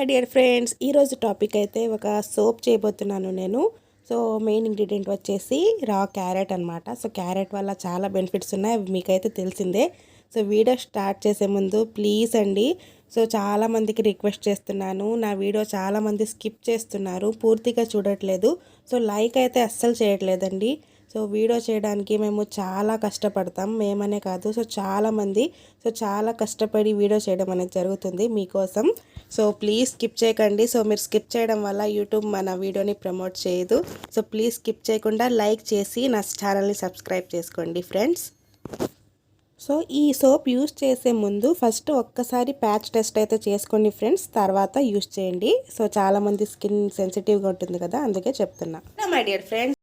Dear friends, ఈరోజు topic అయితే ఒక సోప్ చేయబోతున్నాను నేను. సో మెయిన్ ఇంగ్రీడియంట్ వచ్చేసి రా క్యారెట్ అనమాట. సో క్యారెట్ వల్ల చాలా బెనిఫిట్స్ ఉన్నాయి, అవి మీకైతే తెలిసిందే. సో వీడియో స్టార్ట్ చేసే ముందు ప్లీజ్ అండి, సో చాలామందికి రిక్వెస్ట్ చేస్తున్నాను, నా వీడియో చాలామంది స్కిప్ చేస్తున్నారు, పూర్తిగా చూడట్లేదు. సో లైక్ అయితే అస్సలు చేయట్లేదండి. సో వీడియో చేయడానికి మేము చాలా కష్టపడతాం, మేమనే కాదు, సో చాలామంది చాలా కష్టపడి వీడియో చేయడం అనేది జరుగుతుంది మీకోసం. సో ప్లీజ్ స్కిప్ చేయకండి. సో మీరు స్కిప్ చేయడం వల్ల యూట్యూబ్ మన వీడియోని ప్రమోట్ చేయదు. సో ప్లీజ్ స్కిప్ చేయకుండా లైక్ చేసి నా ఛానల్ని సబ్స్క్రైబ్ చేసుకోండి ఫ్రెండ్స్. సో ఈ సోప్ యూస్ చేసే ముందు ఫస్ట్ ఒక్కసారి ప్యాచ్ టెస్ట్ అయితే చేసుకోండి ఫ్రెండ్స్, తర్వాత యూస్ చేయండి. సో చాలామంది స్కిన్ సెన్సిటివ్గా ఉంటుంది కదా, అందుకే చెప్తున్నా. మై డియర్ ఫ్రెండ్స్,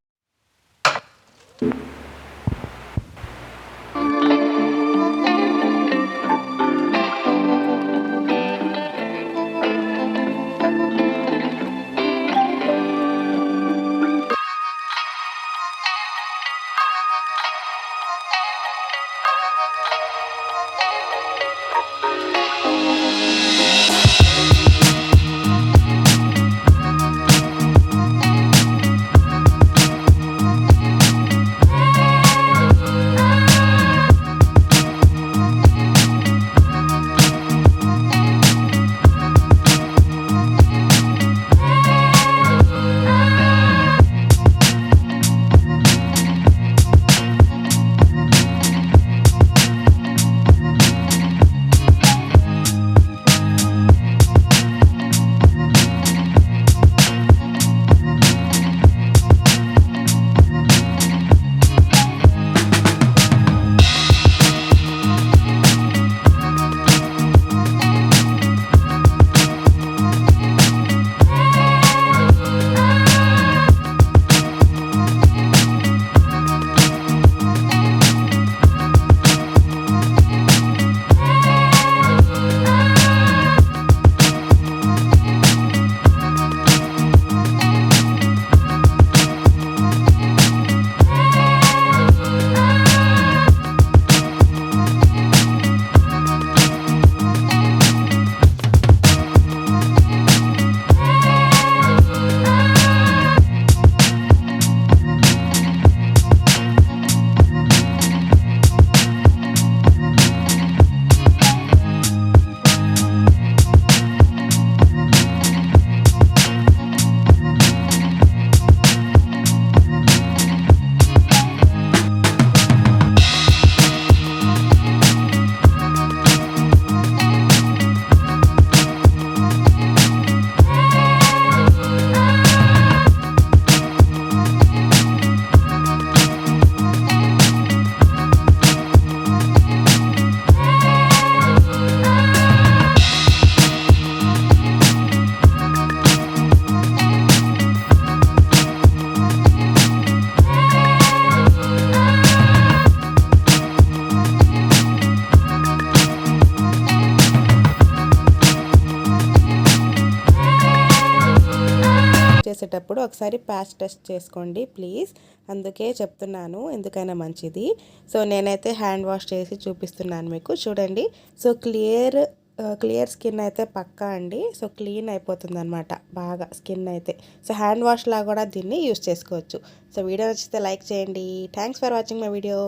చేసేటప్పుడు ఒకసారి ప్యాచ్ టెస్ట్ చేసుకోండి ప్లీజ్, అందుకే చెప్తున్నాను, ఎందుకైనా మంచిది. సో నేనైతే హ్యాండ్ వాష్ చేసి చూపిస్తున్నాను మీకు, చూడండి. సో క్లియర్ స్కిన్ అయితే పక్కా అండి. సో క్లీన్ అయిపోతుంది అనమాట బాగా స్కిన్ అయితే. సో హ్యాండ్ వాష్ లా కూడా దీన్ని యూస్ చేసుకోవచ్చు. సో వీడియో నచ్చితే లైక్ చేయండి. Thanks for watching my video.